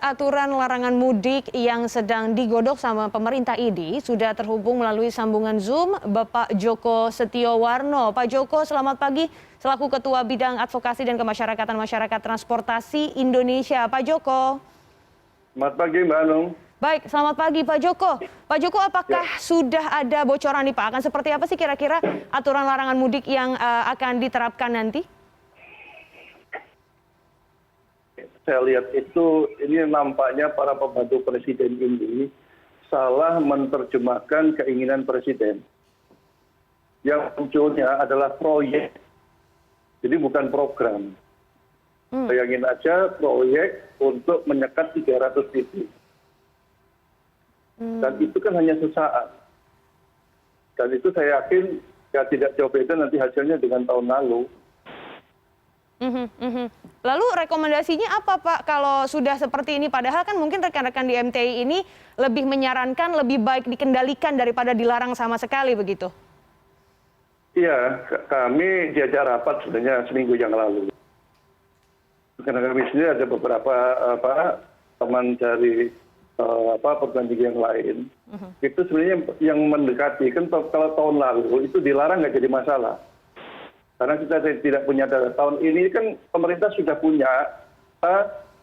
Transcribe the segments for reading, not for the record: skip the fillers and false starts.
Aturan larangan mudik yang sedang digodok sama pemerintah ini sudah terhubung melalui sambungan Zoom Bapak Joko Setiowarno. Pak Joko, selamat pagi. Selaku Ketua Bidang Advokasi dan Kemasyarakatan Masyarakat Transportasi Indonesia. Pak Joko. Selamat pagi Mbak Anung. Baik, selamat pagi Pak Joko. Pak Joko, apakah sudah ada bocoran nih Pak? Akan seperti apa sih kira-kira aturan larangan mudik yang akan diterapkan nanti? Saya lihat ini nampaknya para pembantu presiden ini salah menerjemahkan keinginan presiden. Yang munculnya adalah proyek, jadi bukan program. Bayangin aja proyek untuk menyekat 300 titik. Dan itu kan hanya sesaat. Dan itu saya yakin ya tidak jauh beda nanti hasilnya dengan tahun lalu. Lalu rekomendasinya apa Pak kalau sudah seperti ini? Padahal kan mungkin rekan-rekan di MTI ini lebih menyarankan lebih baik dikendalikan daripada dilarang sama sekali begitu. Iya, kami diajak rapat sebenarnya seminggu yang lalu. Karena kami sendiri ada beberapa teman dari perguruan tinggi yang lain. Itu sebenarnya yang mendekati kan kalau tahun lalu itu dilarang nggak jadi masalah. Karena kita tidak punya data. Tahun ini kan pemerintah sudah punya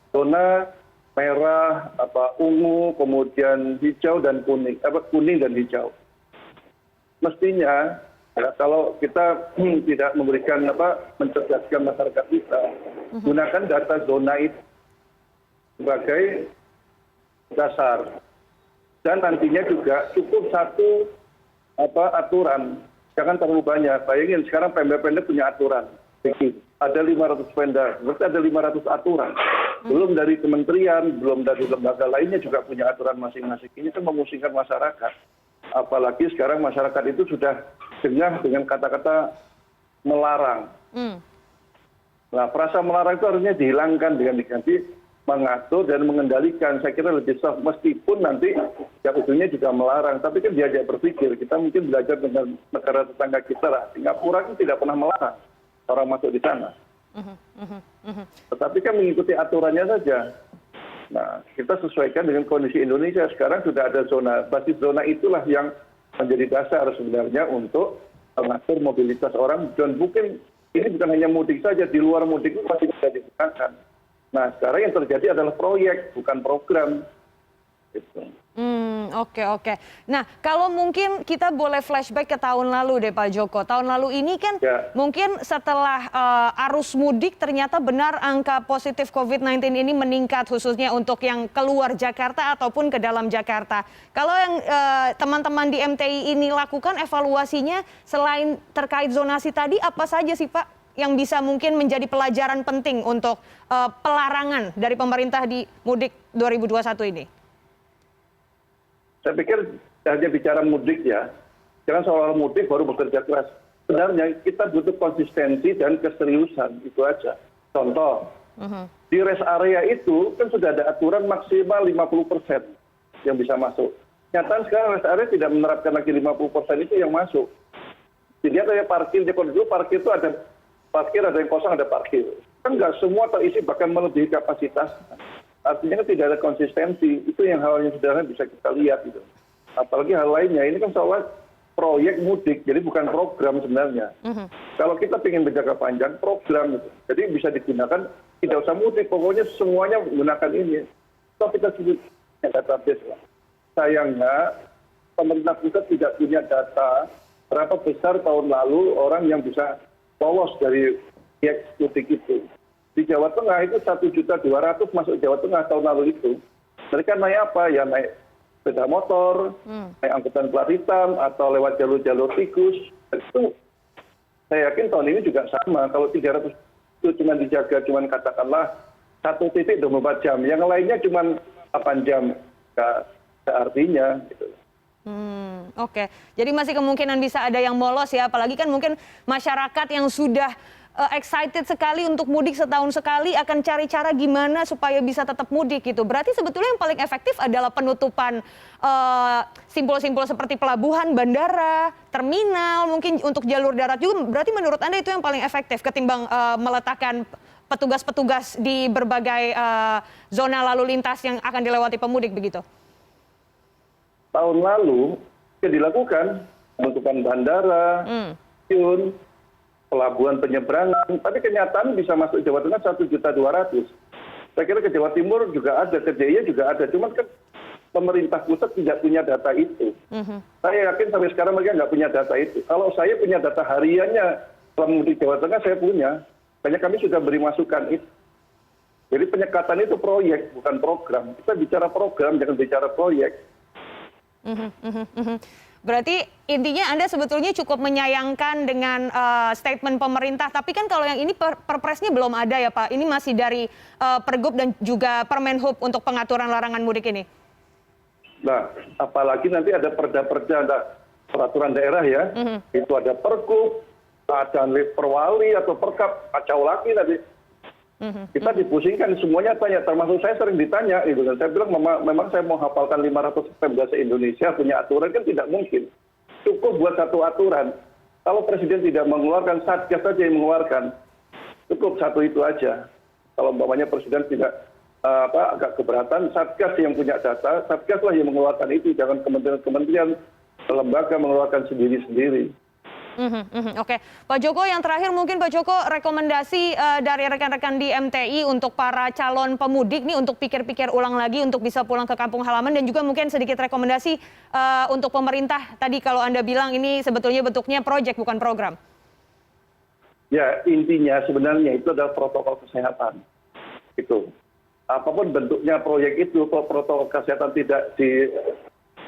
zona merah, ungu, kemudian hijau dan kuning, kuning dan hijau. Mestinya ya, kalau kita tidak memberikan mencerdaskan masyarakat kita, gunakan data zona itu sebagai dasar. Dan nantinya juga cukup satu aturan. Jangan terlalu banyak. Bayangin sekarang Pemda-Pemda punya aturan. Ada 500 Pemda, berarti ada 500 aturan. Belum dari kementerian, belum dari lembaga lainnya juga punya aturan masing-masing. Ini kan memusingkan masyarakat. Apalagi sekarang masyarakat itu sudah jengah dengan kata-kata melarang. Nah, perasa melarang itu harusnya dihilangkan dengan diganti mengatur dan mengendalikan. Saya kira lebih soft, meskipun nanti ya ujungnya juga melarang. Tapi kan diajak berpikir, kita mungkin belajar dengan negara tetangga kita lah. Singapura itu tidak pernah melarang orang masuk di sana. Tetapi kan mengikuti aturannya saja. Nah, kita sesuaikan dengan kondisi Indonesia. Sekarang sudah ada zona, basis zona itulah yang menjadi dasar sebenarnya untuk mengatur mobilitas orang. Dan mungkin ini bukan hanya mudik saja, di luar mudik itu masih bisa digunakan. Nah, sekarang yang terjadi adalah proyek, bukan program. Gitu. Oke. Nah, kalau mungkin kita boleh flashback ke tahun lalu deh Pak Joko. Tahun lalu ini kan mungkin setelah arus mudik ternyata benar angka positif COVID-19 ini meningkat khususnya untuk yang keluar Jakarta ataupun ke dalam Jakarta. Kalau yang teman-teman di MTI ini lakukan evaluasinya selain terkait zonasi tadi apa saja sih Pak yang bisa mungkin menjadi pelajaran penting untuk pelarangan dari pemerintah di mudik 2021 ini? Saya pikir hanya bicara mudik ya. Jangan soal mudik baru bekerja keras. Sebenarnya kita butuh konsistensi dan keseriusan, itu aja. Contoh, di rest area itu kan sudah ada aturan maksimal 50% yang bisa masuk. Nyata sekarang rest area tidak menerapkan lagi 50% itu yang masuk. Jadi ada yang parkir, kalau dulu parkir itu ada yang kosong, ada parkir. Kan nggak semua terisi bahkan melebihi kapasitas. Artinya kan tidak ada konsistensi. Itu yang hal yang sederhana bisa kita lihat gitu. Apalagi hal lainnya, ini kan soal proyek mudik, jadi bukan program sebenarnya. Kalau kita ingin berjangka panjang, program gitu. Jadi bisa digunakan, tidak usah mudik, pokoknya semuanya menggunakan ini. Kalau kita sebut database lah. Sayangnya, pemerintah pusat tidak punya data berapa besar tahun lalu orang yang bisa lolos dari proyek mudik itu. Di Jawa Tengah itu 1.200.000 masuk Jawa Tengah tahun lalu itu. Mereka naik apa? Ya naik sepeda motor, naik angkutan plat hitam, atau lewat jalur-jalur tikus. Itu saya yakin tahun ini juga sama. Kalau 300 itu cuma dijaga, cuma katakanlah satu titik 24 jam. Yang lainnya cuma 8 jam. Nggak artinya gitu. Oke, jadi masih kemungkinan bisa ada yang bolos ya, apalagi kan mungkin masyarakat yang sudah excited sekali untuk mudik setahun sekali akan cari cara gimana supaya bisa tetap mudik gitu. Berarti sebetulnya yang paling efektif adalah penutupan simpul-simpul seperti pelabuhan, bandara, terminal, mungkin untuk jalur darat juga. Berarti menurut Anda itu yang paling efektif ketimbang meletakkan petugas-petugas di berbagai zona lalu lintas yang akan dilewati pemudik begitu? Tahun lalu dilakukan pembentukan bandara, stasiun, pelabuhan penyeberangan, tapi kenyataan bisa masuk Jawa Tengah 1.200.000. Saya kira ke Jawa Timur juga ada, ke DIY juga ada, cuman kan pemerintah pusat tidak punya data itu. Saya yakin sampai sekarang mereka nggak punya data itu. Kalau saya punya data hariannya selama di Jawa Tengah, saya punya. Banyak kami sudah beri masukan itu. Jadi penyekatan itu proyek, bukan program. Kita bicara program, jangan bicara proyek. Berarti intinya Anda sebetulnya cukup menyayangkan dengan statement pemerintah, tapi kan kalau yang ini perpresnya belum ada ya Pak, ini masih dari Pergub dan juga Permenhub untuk pengaturan larangan mudik ini. Nah, apalagi nanti ada perda-perda, ada peraturan daerah ya, itu ada Pergub, ada Perwali atau Perkap, kacau lagi tadi. Kita dipusingkan, semuanya tanya, termasuk saya sering ditanya, gitu. Dan saya bilang memang saya mau hafalkan 500 bahasa Indonesia, punya aturan kan tidak mungkin. Cukup buat satu aturan. Kalau presiden tidak mengeluarkan, Satgas saja yang mengeluarkan. Cukup satu itu aja. Kalau umpamanya presiden tidak agak keberatan, Satgas yang punya data, Satgas lah yang mengeluarkan itu, jangan kementerian-kementerian, lembaga mengeluarkan sendiri-sendiri. Oke, Pak Joko, yang terakhir mungkin Pak Joko, rekomendasi dari rekan-rekan di MTI untuk para calon pemudik nih untuk pikir-pikir ulang lagi untuk bisa pulang ke kampung halaman, dan juga mungkin sedikit rekomendasi untuk pemerintah. Tadi kalau Anda bilang ini sebetulnya bentuknya proyek bukan program. Ya, intinya sebenarnya itu adalah protokol kesehatan. Itu. Apapun bentuknya proyek itu, kalau protokol kesehatan tidak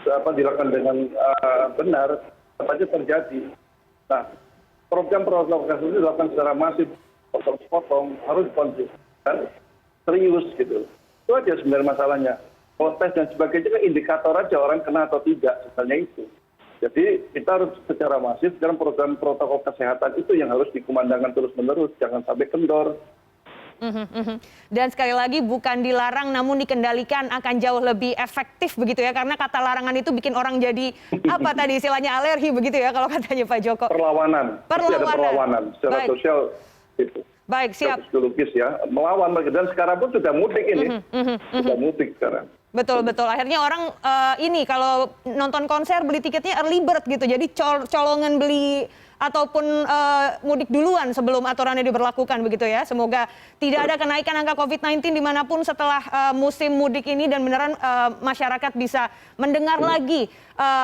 dilakukan dengan benar, apa saja terjadi. Nah, program protokol kesehatan itu dilakukan secara masif, potong-potong, harus konsisten, serius gitu. Itu aja sebenarnya masalahnya. Kalau tes dan sebagainya kan indikator aja orang kena atau tidak, sebenarnya itu. Jadi kita harus secara masif dalam program protokol kesehatan itu yang harus dikumandangkan terus-menerus, jangan sampai kendor. Dan sekali lagi bukan dilarang namun dikendalikan akan jauh lebih efektif begitu ya, karena kata larangan itu bikin orang jadi apa tadi istilahnya alergi begitu ya kalau katanya Pak Joko. Perlawanan. Ada perlawanan secara Baik. sosial itu. Baik, siap. Psikologis ya, melawan mereka, dan sekarang pun sudah mudik ini. Sudah mudik sekarang. Betul. Akhirnya orang ini kalau nonton konser beli tiketnya early bird gitu. Jadi colongan beli ataupun mudik duluan sebelum aturannya diberlakukan begitu ya. Semoga tidak ada kenaikan angka COVID-19 dimanapun setelah musim mudik ini, dan beneran masyarakat bisa mendengar lagi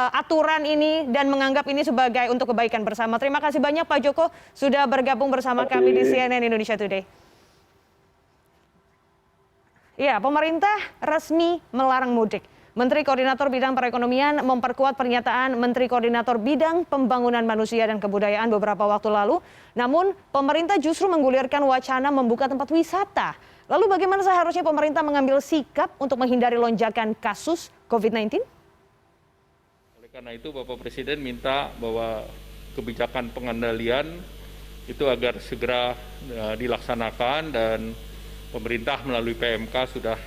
aturan ini dan menganggap ini sebagai untuk kebaikan bersama. Terima kasih banyak Pak Joko sudah bergabung bersama kami di CNN Indonesia Today. Ya, pemerintah resmi melarang mudik. Menteri Koordinator Bidang Perekonomian memperkuat pernyataan Menteri Koordinator Bidang Pembangunan Manusia dan Kebudayaan beberapa waktu lalu. Namun, pemerintah justru menggulirkan wacana membuka tempat wisata. Lalu bagaimana seharusnya pemerintah mengambil sikap untuk menghindari lonjakan kasus COVID-19? Oleh karena itu, Bapak Presiden minta bahwa kebijakan pengendalian itu agar segera dilaksanakan, dan pemerintah melalui PMK sudah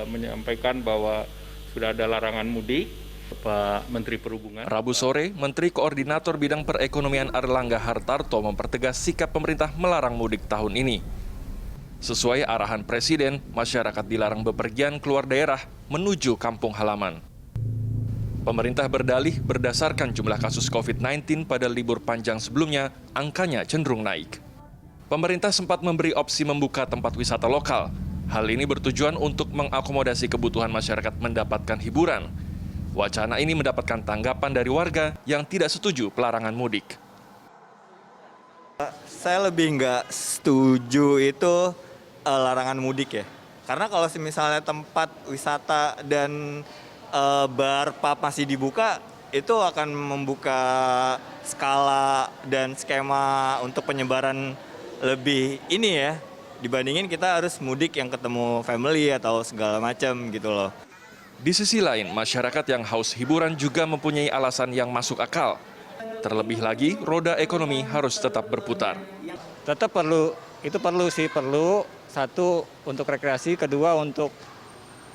menyampaikan bahwa sudah ada larangan mudik. Pak Menteri Perhubungan. Rabu sore, Menteri Koordinator Bidang Perekonomian Airlangga Hartarto mempertegas sikap pemerintah melarang mudik tahun ini. Sesuai arahan Presiden, masyarakat dilarang bepergian keluar daerah menuju kampung halaman. Pemerintah berdalih berdasarkan jumlah kasus COVID-19 pada libur panjang sebelumnya, angkanya cenderung naik. Pemerintah sempat memberi opsi membuka tempat wisata lokal. Hal ini bertujuan untuk mengakomodasi kebutuhan masyarakat mendapatkan hiburan. Wacana ini mendapatkan tanggapan dari warga yang tidak setuju pelarangan mudik. Saya lebih nggak setuju itu larangan mudik ya. Karena kalau misalnya tempat wisata dan bar, pub masih dibuka, itu akan membuka skala dan skema untuk penyebaran lebih ini ya. Dibandingin kita harus mudik yang ketemu family atau segala macam gitu loh. Di sisi lain, masyarakat yang haus hiburan juga mempunyai alasan yang masuk akal. Terlebih lagi, roda ekonomi harus tetap berputar. Tetap perlu, itu perlu sih, perlu. Satu, untuk rekreasi, kedua untuk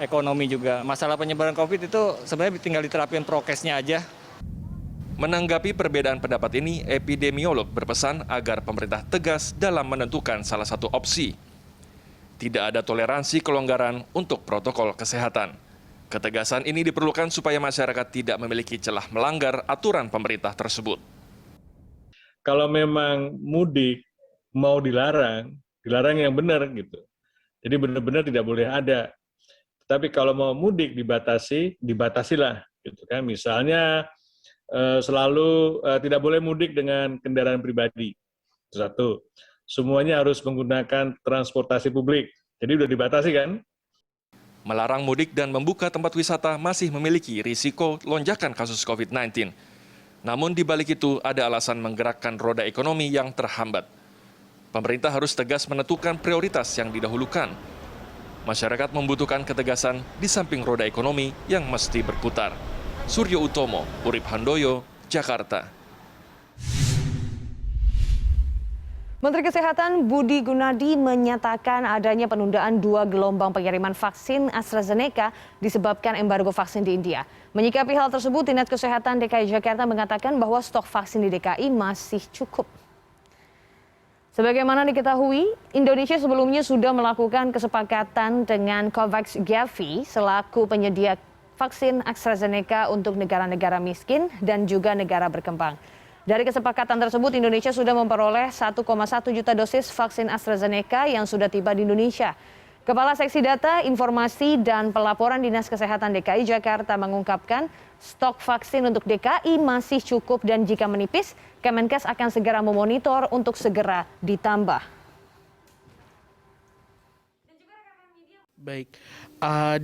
ekonomi juga. Masalah penyebaran COVID itu sebenarnya tinggal diterapin prokesnya aja. Menanggapi perbedaan pendapat ini, epidemiolog berpesan agar pemerintah tegas dalam menentukan salah satu opsi. Tidak ada toleransi kelonggaran untuk protokol kesehatan. Ketegasan ini diperlukan supaya masyarakat tidak memiliki celah melanggar aturan pemerintah tersebut. Kalau memang mudik mau dilarang yang benar gitu. Jadi benar-benar tidak boleh ada. Tapi kalau mau mudik dibatasilah gitu kan. Misalnya selalu tidak boleh mudik dengan kendaraan pribadi. Itu satu. Semuanya harus menggunakan transportasi publik. Jadi udah dibatasi kan? Melarang mudik dan membuka tempat wisata masih memiliki risiko lonjakan kasus COVID-19. Namun di balik itu ada alasan menggerakkan roda ekonomi yang terhambat. Pemerintah harus tegas menentukan prioritas yang didahulukan. Masyarakat membutuhkan ketegasan di samping roda ekonomi yang mesti berputar. Suryo Utomo, Urip Handoyo, Jakarta. Menteri Kesehatan Budi Gunadi menyatakan adanya penundaan 2 gelombang pengiriman vaksin AstraZeneca disebabkan embargo vaksin di India. Menyikapi hal tersebut, Dinas Kesehatan DKI Jakarta mengatakan bahwa stok vaksin di DKI masih cukup. Sebagaimana diketahui, Indonesia sebelumnya sudah melakukan kesepakatan dengan COVAX Gavi selaku penyedia vaksin AstraZeneca untuk negara-negara miskin dan juga negara berkembang. Dari kesepakatan tersebut, Indonesia sudah memperoleh 1,1 juta dosis vaksin AstraZeneca yang sudah tiba di Indonesia. Kepala Seksi Data, Informasi, dan Pelaporan Dinas Kesehatan DKI Jakarta mengungkapkan stok vaksin untuk DKI masih cukup dan jika menipis, Kemenkes akan segera memonitor untuk segera ditambah. Baik,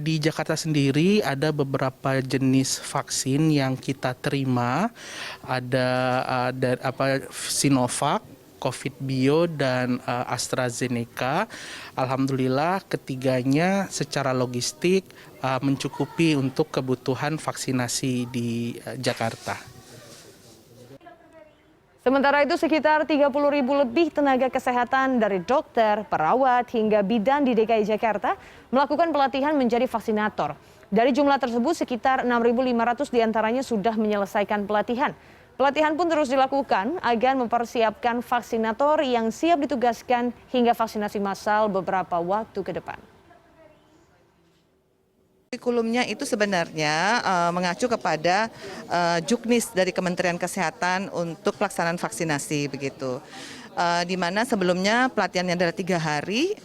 di Jakarta sendiri ada beberapa jenis vaksin yang kita terima, ada Sinovac, Covid Bio, dan AstraZeneca. Alhamdulillah ketiganya secara logistik mencukupi untuk kebutuhan vaksinasi di Jakarta. Sementara itu sekitar 30.000 lebih tenaga kesehatan dari dokter, perawat, hingga bidan di DKI Jakarta melakukan pelatihan menjadi vaksinator. Dari jumlah tersebut sekitar 6.500 diantaranya sudah menyelesaikan pelatihan. Pelatihan pun terus dilakukan agar mempersiapkan vaksinator yang siap ditugaskan hingga vaksinasi massal beberapa waktu ke depan. Kurikulumnya itu sebenarnya mengacu kepada Juknis dari Kementerian Kesehatan untuk pelaksanaan vaksinasi begitu. Di mana sebelumnya pelatihannya adalah 3 hari,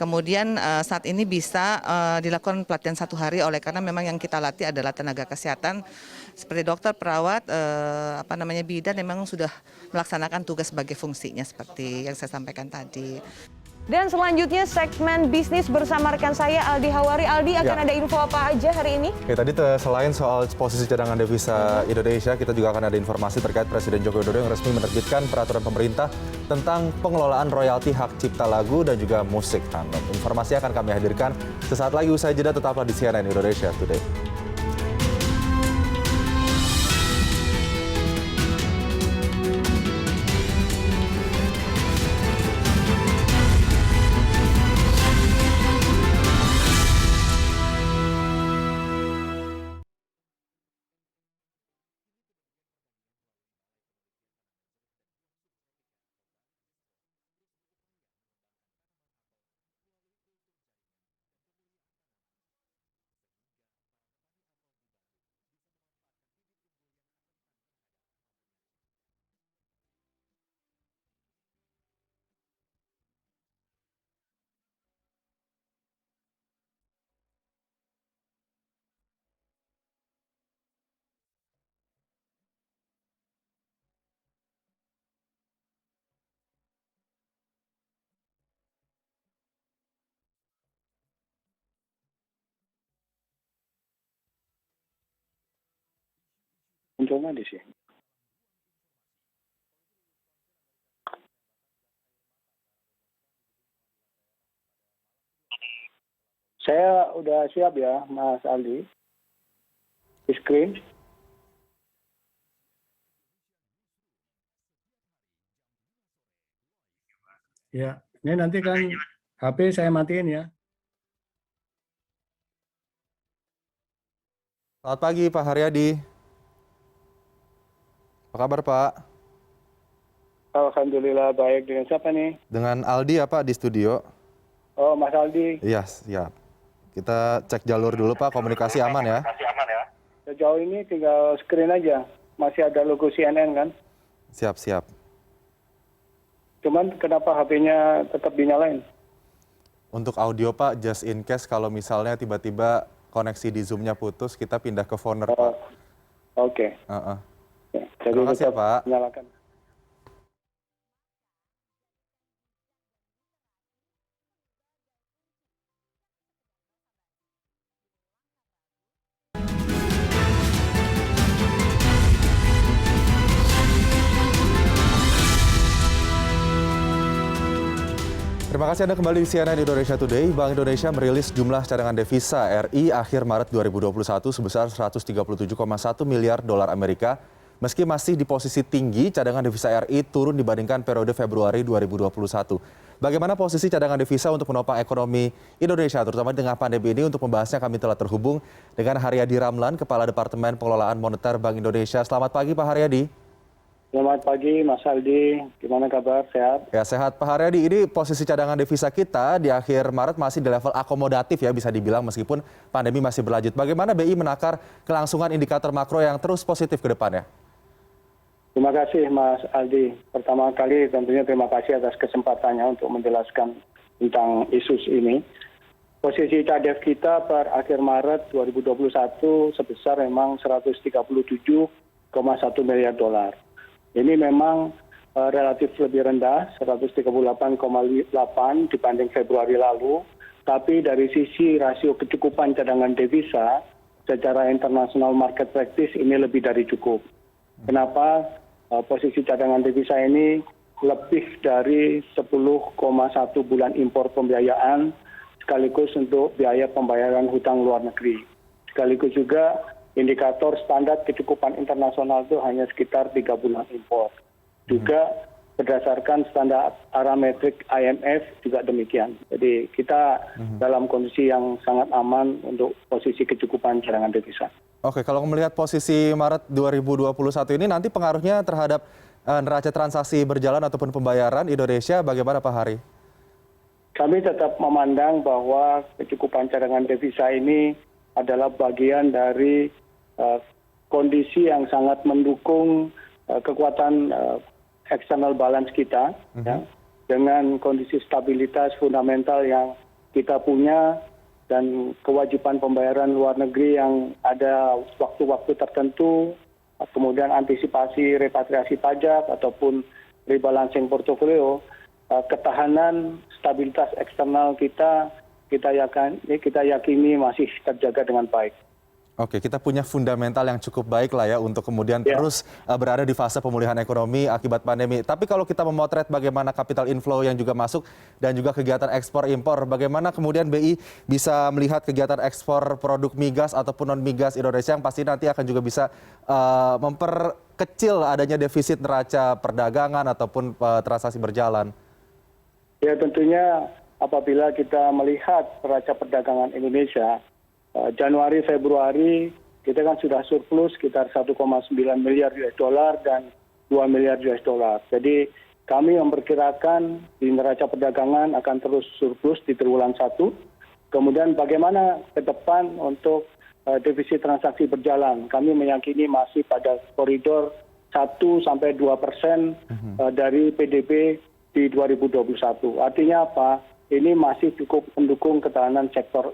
kemudian saat ini bisa dilakukan pelatihan 1 hari oleh karena memang yang kita latih adalah tenaga kesehatan seperti dokter, perawat, bidan memang sudah melaksanakan tugas sebagai fungsinya seperti yang saya sampaikan tadi. Dan selanjutnya segmen bisnis bersama rekan saya Aldi Hawari. Aldi, akan ada info apa aja hari ini? Oke, tadi selain soal posisi cadangan devisa Indonesia, kita juga akan ada informasi terkait Presiden Joko Widodo yang resmi menerbitkan peraturan pemerintah tentang pengelolaan royalti hak cipta lagu dan juga musik. Informasi akan kami hadirkan sesaat lagi, usai jeda. Tetaplah di CNN Indonesia Today. Munculnya di sini. Saya udah siap ya, Mas Aldi. Di screen. Ya, ini nanti kan HP saya matiin ya. Selamat pagi Pak Haryadi. Apa kabar Pak? Alhamdulillah baik. Dengan siapa nih? Dengan Aldi ya Pak di studio? Oh, Mas Aldi. Iya, siap. Kita cek jalur dulu Pak, komunikasi aman ya? Sejauh ini tinggal screen aja. Masih ada logo CNN kan? Siap, siap. Cuman kenapa HP-nya tetap dinyalain? Untuk audio Pak, just in case kalau misalnya tiba-tiba koneksi di Zoom-nya putus, kita pindah ke phoner Pak. Oke. Ya, jadi Terima kasih ya tetap Pak. nyalakan. Terima kasih Anda kembali di CNN Indonesia Today. Bank Indonesia merilis jumlah cadangan devisa RI akhir Maret 2021 sebesar 137,1 miliar dolar Amerika. Meski masih di posisi tinggi, cadangan devisa RI turun dibandingkan periode Februari 2021. Bagaimana posisi cadangan devisa untuk menopang ekonomi Indonesia, terutama dengan pandemi ini? Untuk membahasnya kami telah terhubung dengan Haryadi Ramlan, Kepala Departemen Pengelolaan Moneter Bank Indonesia. Selamat pagi Pak Haryadi. Selamat pagi Mas Aldi, gimana kabar? Sehat? Ya sehat Pak Haryadi, ini posisi cadangan devisa kita di akhir Maret masih di level akomodatif ya bisa dibilang meskipun pandemi masih berlanjut. Bagaimana BI menakar kelangsungan indikator makro yang terus positif ke depannya? Terima kasih Mas Aldi. Pertama kali tentunya terima kasih atas kesempatannya untuk menjelaskan tentang isu ini. Posisi cadef kita per akhir Maret 2021 sebesar memang 137,1 miliar dolar. Ini memang relatif lebih rendah, 138,8 dibanding Februari lalu. Tapi dari sisi rasio kecukupan cadangan devisa, secara international market practice ini lebih dari cukup. Kenapa? Posisi cadangan devisa ini lebih dari 10,1 bulan impor pembiayaan, sekaligus untuk biaya pembayaran hutang luar negeri. Sekaligus juga indikator standar kecukupan internasional itu hanya sekitar 3 bulan impor. Juga berdasarkan standar parametrik IMF juga demikian. Jadi kita dalam kondisi yang sangat aman untuk posisi kecukupan cadangan devisa. Oke, kalau melihat posisi Maret 2021 ini nanti pengaruhnya terhadap neraca transaksi berjalan ataupun pembayaran Indonesia bagaimana Pak Hari? Kami tetap memandang bahwa kecukupan cadangan devisa ini adalah bagian dari kondisi yang sangat mendukung kekuatan external balance kita, ya, dengan kondisi stabilitas fundamental yang kita punya dan kewajiban pembayaran luar negeri yang ada waktu-waktu tertentu, kemudian antisipasi repatriasi pajak ataupun rebalancing portofolio, ketahanan stabilitas eksternal kita yakini masih terjaga dengan baik. Oke, kita punya fundamental yang cukup baik lah ya untuk kemudian terus berada di fase pemulihan ekonomi akibat pandemi. Tapi kalau kita memotret bagaimana capital inflow yang juga masuk dan juga kegiatan ekspor impor, bagaimana kemudian BI bisa melihat kegiatan ekspor produk migas ataupun non migas Indonesia yang pasti nanti akan juga bisa memperkecil adanya defisit neraca perdagangan ataupun transaksi berjalan? Ya tentunya apabila kita melihat neraca perdagangan Indonesia, Januari Februari kita kan sudah surplus sekitar 1,9 miliar US dollar dan 2 miliar US dollar. Jadi kami memperkirakan di neraca perdagangan akan terus surplus di triwulan 1. Kemudian bagaimana ke depan untuk defisit transaksi berjalan? Kami meyakini masih pada koridor 1-2% dari PDB di 2021. Artinya apa? Ini masih cukup mendukung ketahanan sektor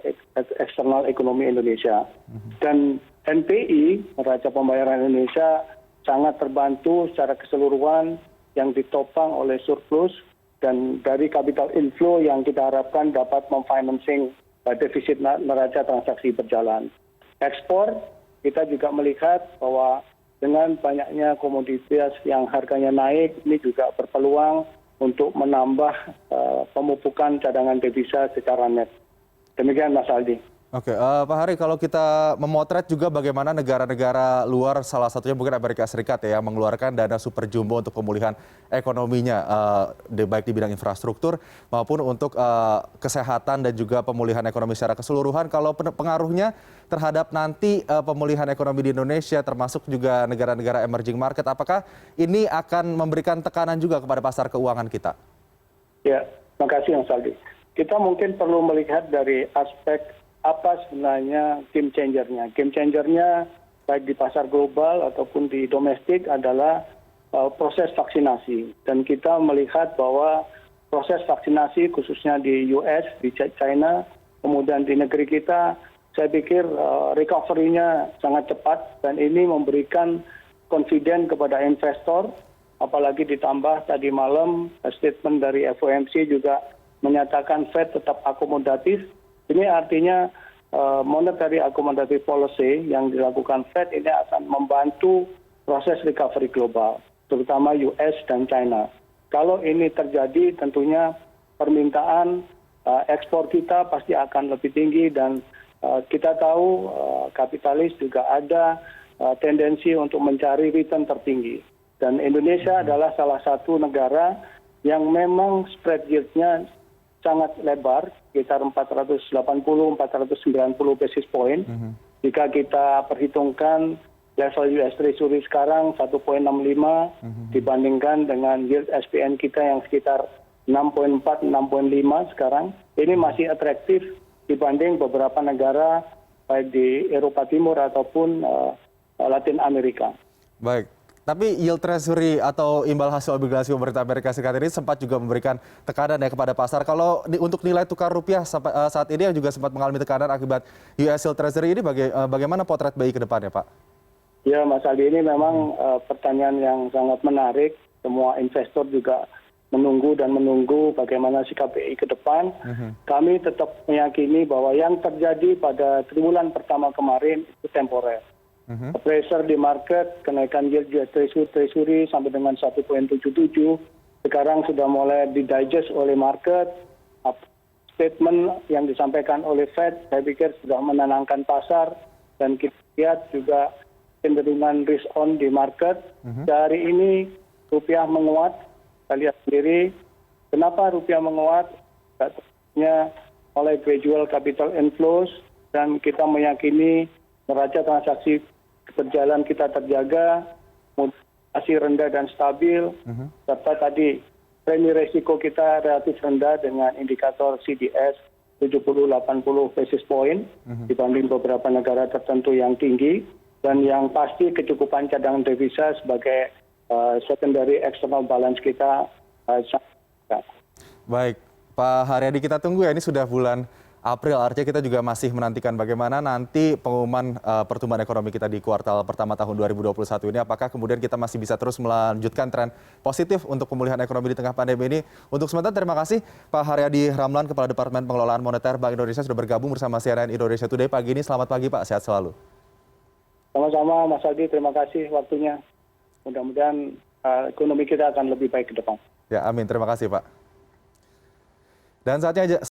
eksternal ekonomi Indonesia. Dan NPI, neraca pembayaran Indonesia, sangat terbantu secara keseluruhan yang ditopang oleh surplus dan dari capital inflow yang kita harapkan dapat memfinancing defisit neraca transaksi berjalan. Ekspor, kita juga melihat bahwa dengan banyaknya komoditas yang harganya naik, ini juga berpeluang untuk menambah pemupukan cadangan devisa secara net. Demikian Mas Aldi. Oke, Pak Hari, kalau kita memotret juga bagaimana negara-negara luar, salah satunya mungkin Amerika Serikat ya, yang mengeluarkan dana super jumbo untuk pemulihan ekonominya, baik di bidang infrastruktur maupun untuk kesehatan dan juga pemulihan ekonomi secara keseluruhan. Kalau pengaruhnya terhadap nanti pemulihan ekonomi di Indonesia, termasuk juga negara-negara emerging market, apakah ini akan memberikan tekanan juga kepada pasar keuangan kita? Ya, terima kasih Mas Aldi. Kita mungkin perlu melihat dari aspek apa sebenarnya game changernya. Game changernya baik di pasar global ataupun di domestik adalah proses vaksinasi. Dan kita melihat bahwa proses vaksinasi khususnya di US, di China, kemudian di negeri kita, saya pikir recovery-nya sangat cepat dan ini memberikan confidence kepada investor, apalagi ditambah tadi malam statement dari FOMC juga menyatakan Fed tetap akomodatif. Ini artinya monetary accommodative policy yang dilakukan Fed ini akan membantu proses recovery global, terutama US dan China. Kalau ini terjadi, tentunya permintaan ekspor kita pasti akan lebih tinggi dan kita tahu kapitalis juga ada tendensi untuk mencari return tertinggi. Dan Indonesia adalah salah satu negara yang memang spread yield-nya sangat lebar, sekitar 480-490 basis point. Jika kita perhitungkan level US Treasury sekarang 1,65 dibandingkan dengan yield SPN kita yang sekitar 6,4-6,5 sekarang, ini masih atraktif dibanding beberapa negara baik di Eropa Timur ataupun Latin Amerika. Baik. Tapi yield treasury atau imbal hasil obligasi pemerintah Amerika Serikat ini sempat juga memberikan tekanan ya kepada pasar. Kalau untuk nilai tukar rupiah saat ini yang juga sempat mengalami tekanan akibat US yield treasury ini, bagaimana potret BI ke depannya, Pak? Ya, Mas Aldi, ini memang pertanyaan yang sangat menarik. Semua investor juga menunggu bagaimana sikap BI ke depan. Kami tetap meyakini bahwa yang terjadi pada triwulan pertama kemarin itu temporer. Pressure di market, kenaikan yield US Treasury sampai dengan 1,77, sekarang sudah mulai didigest oleh market. Statement yang disampaikan oleh Fed, saya pikir sudah menenangkan pasar, dan kita lihat juga cenderungan risk on di market. Dari ini rupiah menguat, kita lihat sendiri. Kenapa rupiah menguat? Katanya oleh gradual capital inflows, dan kita meyakini neraca transaksi berjalan kita terjaga, masih rendah dan stabil, serta tadi premi resiko kita relatif rendah dengan indikator CDS 70-80 basis point dibanding beberapa negara tertentu yang tinggi, dan yang pasti kecukupan cadangan devisa sebagai secondary external balance kita sangat. Baik, Pak Haryadi, kita tunggu ya, ini sudah bulan April, artinya kita juga masih menantikan bagaimana nanti pengumuman pertumbuhan ekonomi kita di kuartal pertama tahun 2021 ini. Apakah kemudian kita masih bisa terus melanjutkan tren positif untuk pemulihan ekonomi di tengah pandemi ini. Untuk sementara, terima kasih Pak Haryadi Ramlan, Kepala Departemen Pengelolaan Moneter Bank Indonesia, sudah bergabung bersama CNN Indonesia Today pagi ini. Selamat pagi Pak, sehat selalu. Sama-sama Mas Aldi, terima kasih waktunya. Mudah-mudahan ekonomi kita akan lebih baik ke depan. Ya, amin. Terima kasih Pak. Dan saatnya